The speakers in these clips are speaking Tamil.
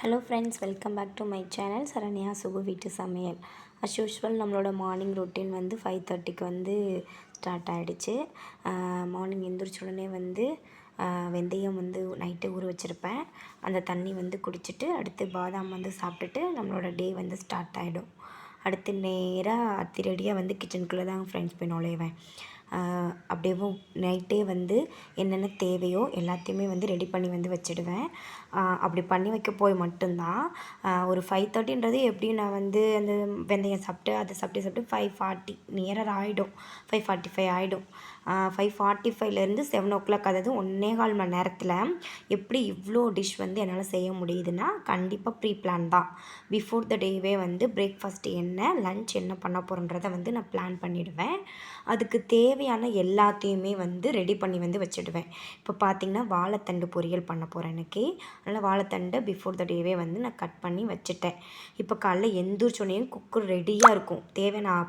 Hello friends, welcome back to my channel Saranya Sugu வீட்டு சமையல். அஸ் யூஷுவல் நம்மளோட மார்னிங் ரொட்டீன் வந்து 5:30க்கு வந்து ஸ்டார்ட் ஆகிடுச்சு. மார்னிங் எழுந்திரிச்ச உடனே வந்து வெந்தயம் வந்து நைட்டு ஊற வச்சுருப்பேன். அந்த தண்ணி வந்து குடிச்சிட்டு அடுத்து பாதாம் வந்து சாப்பிட்டுட்டு நம்மளோட டே வந்து ஸ்டார்ட் ஆகிடும். அடுத்து நேராக அதிரடியாக வந்து கிச்சனுக்குள்ளே தான் ஃப்ரெண்ட்ஸ் போய் நுழைவேன். அப்படியே நைட்டே வந்து என்னென்ன தேவையோ எல்லாத்தையுமே வந்து ரெடி பண்ணி வந்து வச்சுடுவேன். அப்படி பண்ணி வைக்க போய் மட்டும்தான் ஒரு 5:30ன்றது எப்படியும் நான் வந்து அந்த வெந்தயம் சாப்பிட்டு அதை சாப்பிட்டு 5:40 நியரர் ஆகிடும். 5:45 ஆகிடும். 5:45லேருந்து 7:00 அதாவது 1.25 மணி நேரத்தில் எப்படி இவ்வளோ டிஷ் வந்து என்னால் செய்ய முடியுதுன்னா கண்டிப்பாக ப்ரீ பிளான் தான். பிஃபோர் த டேவே வந்து பிரேக்ஃபாஸ்ட் என்ன, லன்ச் என்ன பண்ண போகிறோன்றதை வந்து நான் பிளான் பண்ணிவிடுவேன். அதுக்கு தேவையான எல்லாத்தையுமே வந்து ரெடி பண்ணி வந்து வச்சுடுவேன். இப்போ பார்த்திங்கன்னா வாழைத்தண்டு பொரியல் பண்ண போகிறேன் இன்றைக்கி. அதனால் வாழைத்தண்டை பிஃபோர் த டேவே வந்து நான் கட் பண்ணி வச்சுட்டேன். இப்போ காலைல எந்திரிச்சோடனே குக்கர் ரெடியாக இருக்கும். தேவையான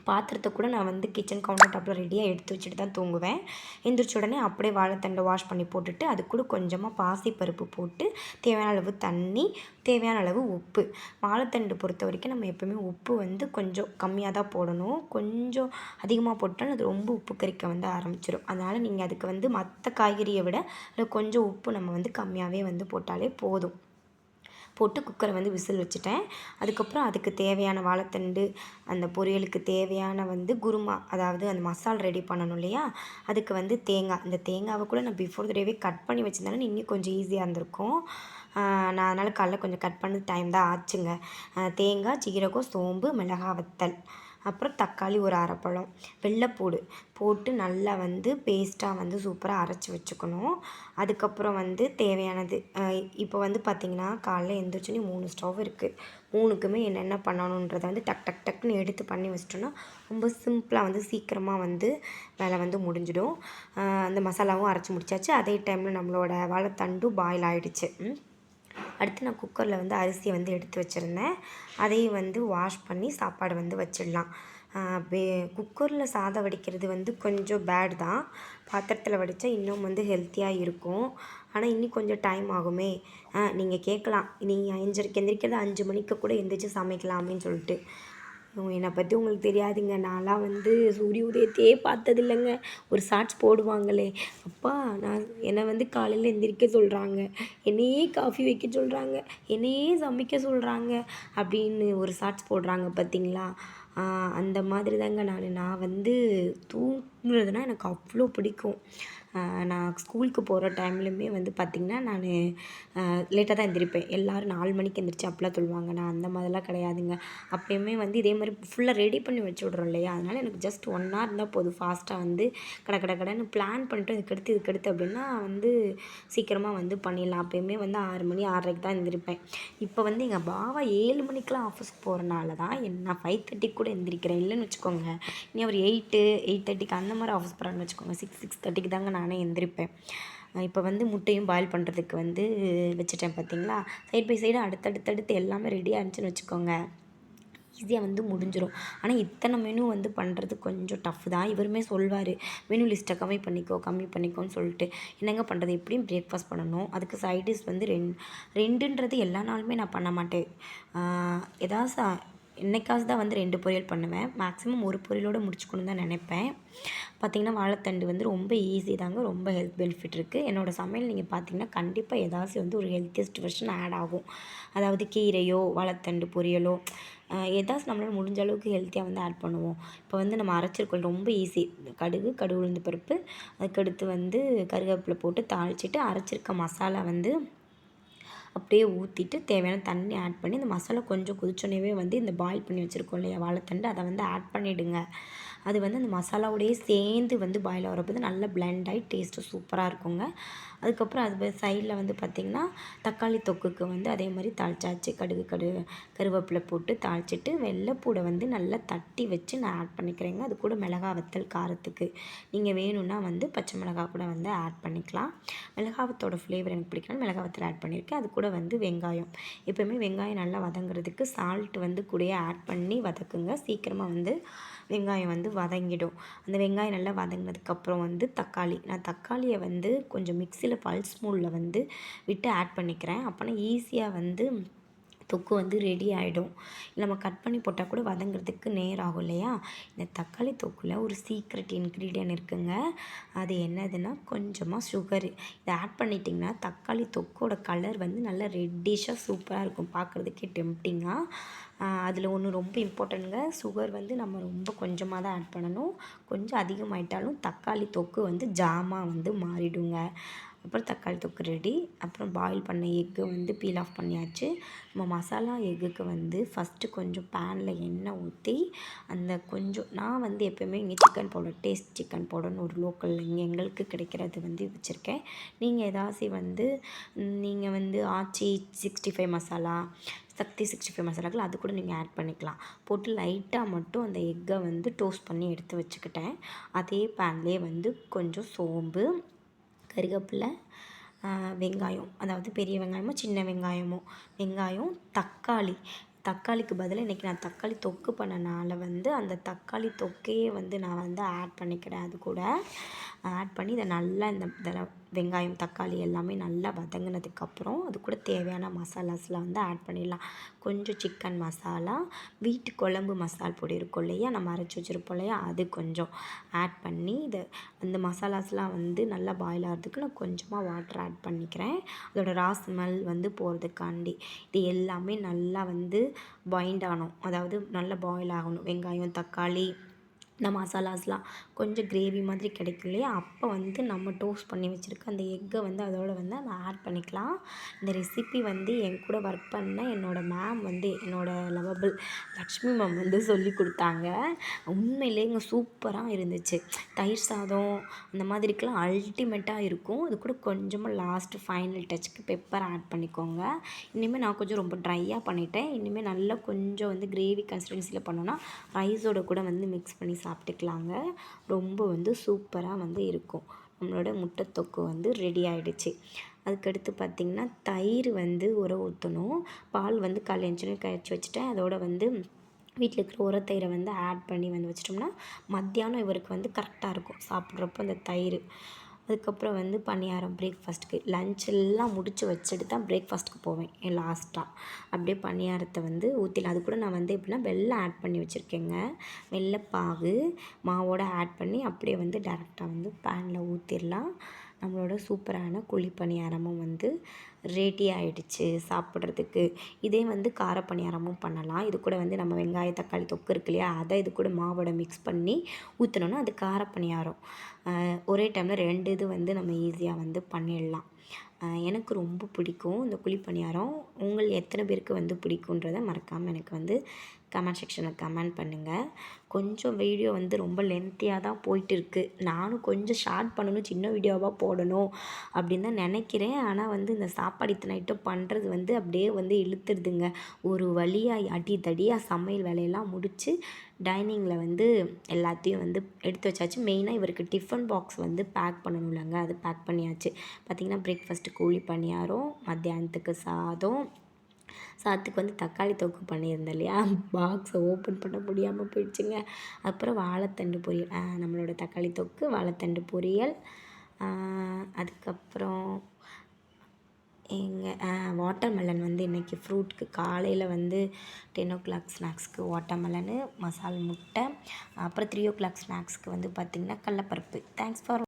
பாத்திரத்தை கூட நான் வந்து கிச்சன் கவுண்டர் டாப்பில் ரெடியாக எடுத்து வச்சுட்டு தான் தூங்குவேன். எந்திரிச்ச உடனே அப்படியே வாழைத்தண்டை வாஷ் பண்ணி போட்டுட்டு அது கூட கொஞ்சமாக பாசிப்பருப்பு போட்டு தேவையான அளவு தண்ணி, தேவையான அளவு உப்பு. வாழைத்தண்டு பொறுத்த வரைக்கும் நம்ம எப்போவுமே உப்பு வந்து கொஞ்சம் கம்மியாக தான் போடணும். கொஞ்சம் அதிகமாக போட்டால் அது ரொம்ப உப்பு கறிக்க வந்து ஆரம்பிச்சிடும். அதனால் நீங்கள் அதுக்கு வந்து மற்ற காய்கறியை விட கொஞ்சம் உப்பு நம்ம வந்து கம்மியாகவே வந்து போட்டாலே போதும். போட்டு குக்கரை வந்து விசில் வச்சுட்டேன். அதுக்கப்புறம் அதுக்கு தேவையான வாழைத்தண்டு, அந்த பொரியலுக்கு தேவையான வந்து குருமா, அதாவது அந்த மசாலா ரெடி பண்ணணும் இல்லையா, அதுக்கு வந்து தேங்காய். இந்த தேங்காவை கூட நான் பிஃபோர் த டேவே கட் பண்ணி வச்சுருந்தேன்னா இன்னும் கொஞ்சம் ஈஸியாக இருந்திருக்கும். நான் அதனால் காலைல கொஞ்சம் கட் பண்ண டைம் தான் ஆச்சுங்க. தேங்காய், ஜீரகம், சோம்பு, மிளகாய் வத்தல், அப்புறம் தக்காளி ஒரு அரைப்பழம், வெள்ளைப்பூடு போட்டு நல்லா வந்து பேஸ்ட்டாக வந்து சூப்பராக அரைச்சி வச்சுக்கணும். அதுக்கப்புறம் வந்து தேவையானது இப்போ வந்து பார்த்திங்கன்னா காலைல எழுந்திரிச்சோன்னே 3 ஸ்டவ் இருக்குது. 3க்குமே என்னென்ன பண்ணணுன்றதை வந்து டக்குன்னு எடுத்து பண்ணி வச்சிட்டோன்னா ரொம்ப சிம்பிளாக வந்து சீக்கிரமாக வந்து வேலை வந்து முடிஞ்சிடும். அந்த மசாலாவும் அரைச்சி முடிச்சாச்சு. அதே டைமில் நம்மளோட வாழைத்தண்டும் பாயில் ஆகிடுச்சு. அடுத்து நான் குக்கரில் வந்து அரிசியை வந்து எடுத்து வச்சுருந்தேன். அதையும் வந்து வாஷ் பண்ணி சாப்பாடு வந்து வச்சிடலாம். குக்கரில் சாதம் வடிக்கிறது வந்து கொஞ்சம் பேட் தான். பாத்திரத்தில் வடித்தா இன்னும் வந்து ஹெல்த்தியாக இருக்கும். ஆனால் இன்னும் கொஞ்சம் டைம் ஆகுமே. நீங்கள் கேட்கலாம், நீங்கள் எந்திரிக்கிறது 5 மணிக்கு கூட எந்திரிச்சு சமைக்கலாம் அப்படின்னு சொல்லிட்டு. என்னை பற்றி உங்களுக்கு தெரியாதுங்க. நான்லாம் வந்து சூரிய உதயத்தையே பார்த்ததில்லைங்க. ஒரு ஷார்ட்ஸ் போடுவாங்களே, அப்பா நான் என்னை வந்து காலையில் எந்திரிக்க சொல்கிறாங்க, என்னையே காஃபி வைக்க சொல்கிறாங்க, என்னையே சமைக்க சொல்கிறாங்க அப்படின்னு ஒரு ஷார்ட்ஸ் போடுறாங்க பார்த்தீங்களா? அந்த மாதிரி தாங்க நான் வந்து தூங்குறதுனா எனக்கு அவ்வளோ பிடிக்கும். நான் ஸ்கூலுக்கு போகிற டைம்லையுமே வந்து பார்த்திங்கன்னா நான் லேட்டாக தான் எந்திரிப்பேன். எல்லோரும் 4 மணிக்கு எந்திரிச்சு அப்போலாம் சொல்லுவாங்க. நான் அந்த மாதிரிலாம் கிடையாதுங்க. அப்போயுமே வந்து இதே மாதிரி ஃபுல்லாக ரெடி பண்ணி வச்சு விட்றோம் இல்லையா, அதனால் எனக்கு ஜஸ்ட் 1 hour இருந்தால் போதும். ஃபாஸ்ட்டாக வந்து கடன்னு பிளான் பண்ணிட்டு இதுக்கடுத்து அப்படின்னா வந்து சீக்கிரமாக வந்து பண்ணிடலாம். அப்போயுமே வந்து 6 மணி 6:30க்கு தான் எந்திரிப்பேன். இப்போ வந்து எங்கள் பாவா 7 மணிக்கெலாம் ஆஃபீஸ்க்கு போகிறனால தான் நான் 5:30 கூட எந்திரிக்கிறேன். இல்லைன்னு வச்சுக்கோங்க, இனி அவர் 8:30க்கு அந்த மாதிரி ஆஃபீஸ் போகிறான்னு வச்சுக்கோங்க, 6:30க்கு தாங்க நானே எந்திரிப்பேன். இப்போ வந்து முட்டையும் பாயில் பண்ணுறதுக்கு வந்து வச்சுட்டேன் பார்த்தீங்களா. சைட் பை சைடு அடுத்தடுத்து எல்லாமே ரெடியாக இருந்துச்சுன்னு வச்சுக்கோங்க, ஈஸியாக வந்து முடிஞ்சிடும். ஆனால் இத்தனை மெனு வந்து பண்ணுறது கொஞ்சம் டஃப் தான். இவருமே சொல்வார், மெனு லிஸ்ட்டை கம்மி பண்ணிக்கோன்னு சொல்லிட்டு. என்னங்க பண்ணுறது, எப்படியும் பிரேக்ஃபாஸ்ட் பண்ணணும். அதுக்கு சைட் டிஷ் வந்து ரெண்டுன்றது எல்லா நாளுமே நான் பண்ண மாட்டேன். ஏதாவது என்னைக்காவது தான் வந்து 2 பொரியல் பண்ணுவேன். மேக்ஸிமம் ஒரு பொரியலோடு முடிச்சுக்கணுன்னு தான் நினைப்பேன். பார்த்திங்கன்னா வாழைத்தண்டு வந்து ரொம்ப ஈஸி தாங்க, ரொம்ப ஹெல்த் பெனிஃபிட் இருக்குது. என்னோடய சமையல் நீங்கள் பார்த்திங்கன்னா கண்டிப்பாக ஏதாச்சும் வந்து ஒரு ஹெல்த்தியஸ்ட் வெர்ஷன் ஆட் ஆகும். அதாவது கீரையோ வாழைத்தண்டு பொரியலோ ஏதாச்சும் நம்மளால் முடிஞ்ச அளவுக்கு ஹெல்த்தியாக வந்து ஆட் பண்ணுவோம். இப்போ வந்து நம்ம அரைச்சிருக்கோம், ரொம்ப ஈஸி. கடுகு உளுந்து பருப்பு, அதுக்கடுத்து வந்து கருவேப்பிலை போட்டு தாளிச்சிட்டு அரைச்சிருக்க மசாலா வந்து அப்படியே ஊற்றிட்டு தேவையான தண்ணி ஆட் பண்ணி இந்த மசாலா கொஞ்சம் கொதிச்சோன்னே வந்து இந்த பாயில் பண்ணி வச்சுருக்கோம் இல்லையா வாழைத்தண்டு, அதை வந்து ஆட் பண்ணிவிடுங்க. அது வந்து அந்த மசாலாவோடையே சேர்ந்து வந்து பாயில் ஆகிறப்போ நல்லா பிளெண்ட் ஆகி டேஸ்ட்டு சூப்பராக இருக்குங்க. அதுக்கப்புறம் அது சைடில் வந்து பார்த்திங்கன்னா தக்காளி தொக்குக்கு வந்து அதே மாதிரி தாளிச்சாச்சு. கருவேப்பிலை போட்டு தாளிச்சிட்டு வெள்ளைப்பூடை வந்து நல்லா தட்டி வச்சு நான் ஆட் பண்ணிக்கிறேங்க. அது கூட மிளகாய் வத்தல் காரத்துக்கு. நீங்கள் வேணும்னா வந்து பச்சை மிளகாய் கூட வந்து ஆட் பண்ணிக்கலாம். மிளகாய் வத்தோட ஃப்ளேவர் எனக்கு பிடிக்கணும், மிளகாய் வத்தல் ஆட் பண்ணியிருக்கேன். அது கூட வந்து வெங்காயம், எப்போயுமே வெங்காயம் நல்லா வதங்குறதுக்கு சால்ட் வந்து கூடயே ஆட் பண்ணி வதக்குங்க. சீக்கிரமாக வந்து வெங்காயம் வந்து வதங்கிடும். அந்த வெங்காயம் நல்லா வதங்கினதுக்கப்புறம் வந்து நான் தக்காளியை வந்து கொஞ்சம் மிக்சியில் கேஸில் பல்ஸ் மோடில் வந்து விட்டு ஆட் பண்ணிக்கிறேன். அப்போனா ஈஸியாக வந்து தொக்கு வந்து ரெடி ஆகிடும். நம்ம கட் பண்ணி போட்டால் கூட வதங்கிறதுக்கு நேரம் ஆகும் இல்லையா. இந்த தக்காளி தொக்கில் ஒரு சீக்ரெட் இன்க்ரீடியன்ட் இருக்குங்க. அது என்னதுன்னா கொஞ்சமாக சுகரு. இதை ஆட் பண்ணிட்டிங்கன்னா தக்காளி தொக்கோட கலர் வந்து நல்லா ரெட்டிஷாக சூப்பராக இருக்கும், பார்க்குறதுக்கே டெம்ப்டிங்காக. அதில் ஒன்று ரொம்ப இம்பார்ட்டண்ட்டுங்க, சுகர் வந்து நம்ம ரொம்ப கொஞ்சமாக தான் ஆட் பண்ணணும். கொஞ்சம் அதிகமாகிட்டாலும் தக்காளி தொக்கு வந்து ஜாமாக வந்து மாறிடுங்க. அப்புறம் தக்காளி தொக்கு ரெடி. அப்புறம் பாயில் பண்ண எக்கு வந்து பீல் ஆஃப் பண்ணியாச்சு. நம்ம மசாலா எக்குக்கு வந்து ஃபஸ்ட்டு கொஞ்சம் பேனில் எண்ணெய் ஊற்றி அந்த கொஞ்சம் நான் வந்து எப்போயுமே இங்கே சிக்கன் பவுடர், டேஸ்ட் சிக்கன் பவுடர்னு ஒரு லோக்கல் இங்கே எங்களுக்கு கிடைக்கிறது வந்து வச்சுருக்கேன். நீங்கள் ஏதாச்சும் வந்து நீங்கள் வந்து ஆச்சி 65 மசாலா, சக்தி 65 மசாலாக்கள் அது கூட நீங்கள் ஆட் பண்ணிக்கலாம். போட்டு லைட்டாக மட்டும் அந்த எக்கை வந்து டோஸ்ட் பண்ணி எடுத்து வச்சுக்கிட்டேன். அதே பேன்லேயே வந்து கொஞ்சம் சோம்பு, கருவேப்பிலை, வெங்காயம், அதாவது பெரிய வெங்காயமோ சின்ன வெங்காயம், தக்காளிக்கு பதிலாக இன்றைக்கி நான் தக்காளி தொக்கு பண்ணனால வந்து அந்த தக்காளி தொக்கையே வந்து நான் வந்து ஆட் பண்ணிக்கிறேன். அது கூட ஆட் பண்ணி இதை நல்லா இந்த வெங்காயம் தக்காளி எல்லாமே நல்லா வதங்கினதுக்கப்புறம் அது கூட தேவையான மசாலாஸ்லாம் வந்து ஆட் பண்ணிடலாம். கொஞ்சம் சிக்கன் மசாலா, வீட்டு குழம்பு மசால் பொடி இருக்கும் இல்லையா, நம்ம அரைச்சி வச்சுருப்போம் இல்லையா, அது கொஞ்சம் ஆட் பண்ணி இதை அந்த மசாலாஸ்லாம் வந்து நல்லா பாயில் ஆகிறதுக்கு நான் கொஞ்சமாக வாட்டர் ஆட் பண்ணிக்கிறேன். அதோட ரா ஸ்மெல் வந்து போகிறதுக்காண்டி. இது எல்லாமே நல்லா வந்து பைண்ட் ஆகணும், அதாவது நல்லா பாயில் ஆகணும். வெங்காயம் தக்காளி இந்த மசாலாஸ்லாம் கொஞ்சம் கிரேவி மாதிரி கிடைக்கும் இல்லையா, அப்போ வந்து நம்ம டோஸ்ட் பண்ணி வச்சுருக்க அந்த எக்கை வந்து அதோட வந்து நம்ம ஆட் பண்ணிக்கலாம். இந்த ரெசிபி வந்து என் கூட ஒர்க் பண்ண என்னோடய மேம் வந்து என்னோடய லவபிள் லக்ஷ்மி மேம் வந்து சொல்லி கொடுத்தாங்க. உண்மையிலேங்க சூப்பராக இருந்துச்சு. தயிர் சாதம் அந்த மாதிரிக்கெலாம் அல்டிமேட்டாக இருக்கும். அது கூட கொஞ்சமாக லாஸ்ட்டு ஃபைனல் டச்சுக்கு பெப்பர் ஆட் பண்ணிக்கோங்க. இனிமேல் நான் கொஞ்சம் ரொம்ப ட்ரையாக பண்ணிட்டேன். இனிமேல் நல்லா கொஞ்சம் வந்து கிரேவி கன்சிஸ்டன்சியில் பண்ணோன்னா ரைஸோட கூட வந்து மிக்ஸ் பண்ணி சாப்பிட்டுக்கலாங்க. ரொம்ப வந்து சூப்பராக வந்து இருக்கும். நம்மளோட முட்டை தொக்கு வந்து ரெடி ஆகிடுச்சு. அதுக்கடுத்து பார்த்திங்கன்னா தயிர் வந்து ஊற்றணும். பால் வந்து காலைல எழுந்திரிச்சோன்னே காய்ச்சி வச்சுட்டேன். அதோட வந்து வீட்டில் இருக்கிற உரத்தயிரை வந்து ஆட் பண்ணி வந்து வச்சிட்டோம்னா மத்தியானம் இவருக்கு வந்து கரெக்டாக இருக்கும் சாப்பிட்றப்போ அந்த தயிர். அதுக்கப்புறம் வந்து பணியாரம் பிரேக்ஃபாஸ்ட்டுக்கு, லன்ச் எல்லாம் முடித்து வச்சுட்டு தான் பிரேக்ஃபாஸ்ட்டுக்கு போவேன் லாஸ்ட்டாக. அப்படியே பணியாரத்தை வந்து ஊற்றிடலாம். அது கூட நான் வந்து எப்படின்னா வெல்லம் ஆட் பண்ணி வச்சுருக்கேங்க. வெல்லப்பாகு மாவோடு ஆட் பண்ணி அப்படியே வந்து டேரெக்டாக வந்து பேனில் ஊற்றிடலாம். நம்மளோட சூப்பரான குழி பணியாரமும் வந்து ரெடி ஆகிடுச்சு சாப்பிட்றதுக்கு. இதே வந்து கார பணியாரமும் பண்ணலாம். இது கூட வந்து நம்ம வெங்காய தக்காளி தொக்கு இருக்கு இல்லையா, அதை இது கூட மாவோட மிக்ஸ் பண்ணி ஊற்றினோன்னா அது கார பணியாரம். ஒரே டைமில் 2 இது வந்து நம்ம ஈஸியாக வந்து பண்ணிடலாம். எனக்கு ரொம்ப பிடிக்கும் இந்த குழி பணியாரம். உங்கள் எத்தனை பேருக்கு வந்து பிடிக்குன்றதை மறக்காமல் எனக்கு வந்து கமெண்ட் செக்ஷனில் கமெண்ட் பண்ணுங்கள். கொஞ்சம் வீடியோ வந்து ரொம்ப லென்த்தியாக தான் போயிட்டு இருக்குது. நானும் கொஞ்சம் ஷார்ட் பண்ணணும், சின்ன வீடியோவாக போடணும் அப்படின்னு தான் நினைக்கிறேன். ஆனால் வந்து இந்த சாப்பாடு இத்தனை ஐட்டம் பண்ணுறது வந்து அப்படியே வந்து இழுத்துடுதுங்க. ஒரு வழியாக அடிதடியாக சமையல் வேலையெல்லாம் முடித்து டைனிங்கில் வந்து எல்லாத்தையும் வந்து எடுத்து வச்சாச்சு. மெயினாக இவருக்கு டிஃபன் பாக்ஸ் வந்து பேக் பண்ணணும்லங்க, அது பேக் பண்ணியாச்சு. பார்த்திங்கன்னா பிரேக்ஃபாஸ்ட்டு கோழி பணியாரம், மத்தியானத்துக்கு சாதத்துக்கு வந்து தக்காளி தொக்கு பண்ணியிருந்தேன் இல்லையா, பாக்ஸை ஓப்பன் பண்ண முடியாமல் போயிடுச்சுங்க. அப்புறம் வாழைத்தண்டு பொரியல், நம்மளோட தக்காளி தொக்கு வாழைத்தண்டு பொரியல். அதுக்கப்புறம் வாட்டர்மெலன் வந்து இன்றைக்கி ஃப்ரூட்க்கு காலையில் வந்து 10 o'clock ஸ்நாக்ஸ்க்கு வாட்டர்மெலனு, மசால் முட்டை. அப்புறம் 3 o'clock ஸ்நாக்ஸ்க்கு வந்து பார்த்திங்கன்னா கடலப்பருப்பு. Thanks for